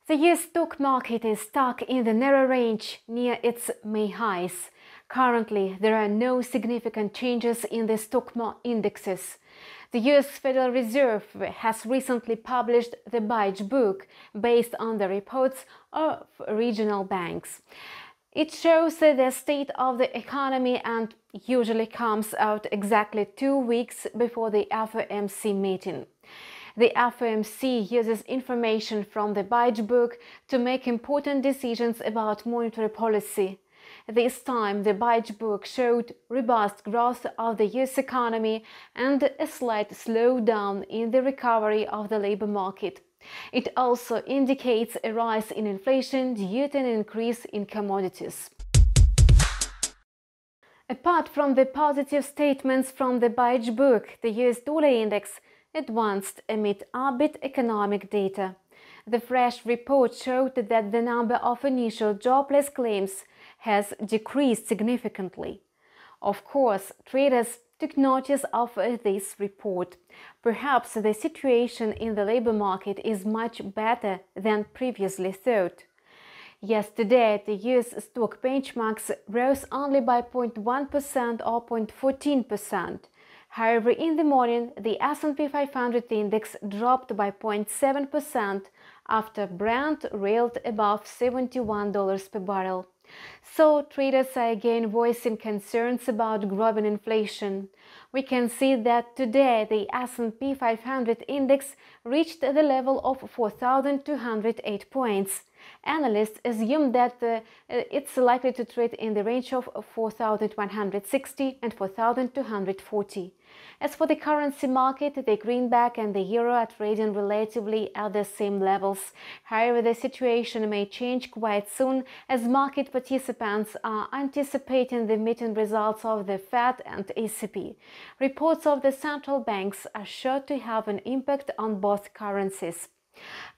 The US stock market is stuck in the narrow range near its May highs. Currently, there are no significant changes in the stock indexes. The US Federal Reserve has recently published the Beige Book based on the reports of regional banks. It shows the state of the economy and usually comes out exactly 2 weeks before the FOMC meeting. The FOMC uses information from the Beige Book to make important decisions about monetary policy. This time, the Beige Book showed robust growth of the US economy and a slight slowdown in the recovery of the labor market. It also indicates a rise in inflation due to an increase in commodities. Apart from the positive statements from the Beige Book, the US dollar index advanced amid upbeat economic data. The fresh report showed that the number of initial jobless claims has decreased significantly. Of course, traders took notice of this report. Perhaps the situation in the labor market is much better than previously thought. Yesterday, the US stock benchmarks rose only by 0.1% or 0.14%. However, in the morning, the S&P500 index dropped by 0.7% after Brent railed above $71 per barrel. So, traders are again voicing concerns about growing inflation. We can see that today the S&P500 index reached the level of 4,208 points. Analysts assume that it's likely to trade in the range of 4,160 and 4,240. As for the currency market, the greenback and the euro are trading relatively at the same levels. However, the situation may change quite soon as market participants are anticipating the meeting results of the Fed and ECB. Reports of the central banks are sure to have an impact on both currencies.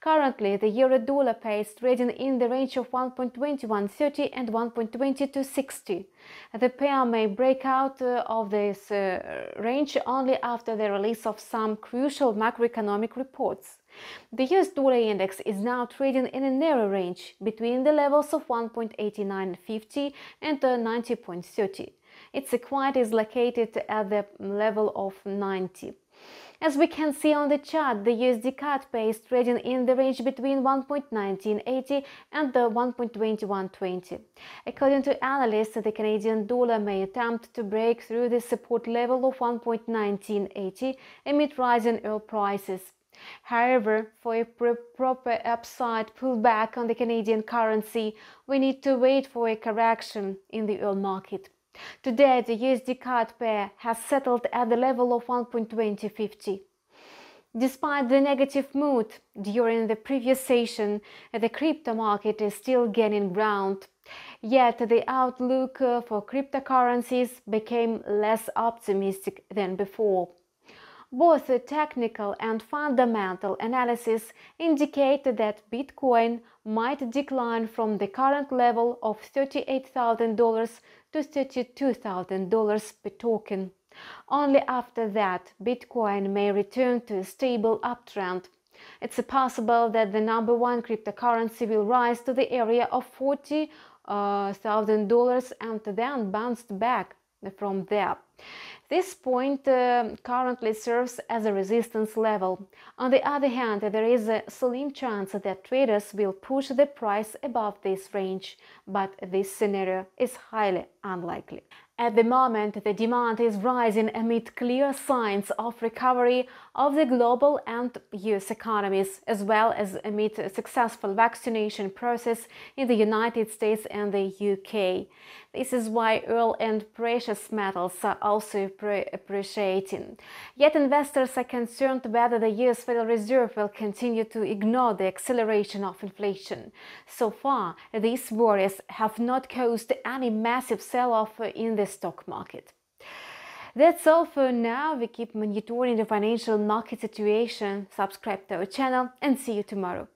Currently, the euro-dollar pair is trading in the range of 1.2130 and 1.2260. The pair may break out of this range only after the release of some crucial macroeconomic reports. The US dollar index is now trading in a narrow range between the levels of 1.8950 and 90.30. Its equity is located at the level of 90. As we can see on the chart, the USD CAD pair is trading in the range between 1.1980 and 1.2120. According to analysts, the Canadian dollar may attempt to break through the support level of 1.1980 amid rising oil prices. However, for a proper upside pullback on the Canadian currency, we need to wait for a correction in the oil market. Today, the USD CAD pair has settled at the level of 1.2050. Despite the negative mood during the previous session, the crypto market is still gaining ground. Yet, the outlook for cryptocurrencies became less optimistic than before. Both the technical and fundamental analysis indicate that Bitcoin might decline from the current level of $38,000 to $32,000 per token. Only after that, Bitcoin may return to a stable uptrend. It's possible that the number one cryptocurrency will rise to the area of $40,000 and then bounce back from there. This point currently serves as a resistance level. On the other hand, there is a slim chance that traders will push the price above this range, but this scenario is highly unlikely. At the moment, the demand is rising amid clear signs of recovery of the global and US economies, as well as amid a successful vaccination process in the United States and the UK. This is why oil and precious metals are also appreciating. Yet investors are concerned whether the US Federal Reserve will continue to ignore the acceleration of inflation. So far, these worries have not caused any massive sell-off in the stock market. That's all for now. We keep monitoring the financial market situation. Subscribe to our channel and see you tomorrow.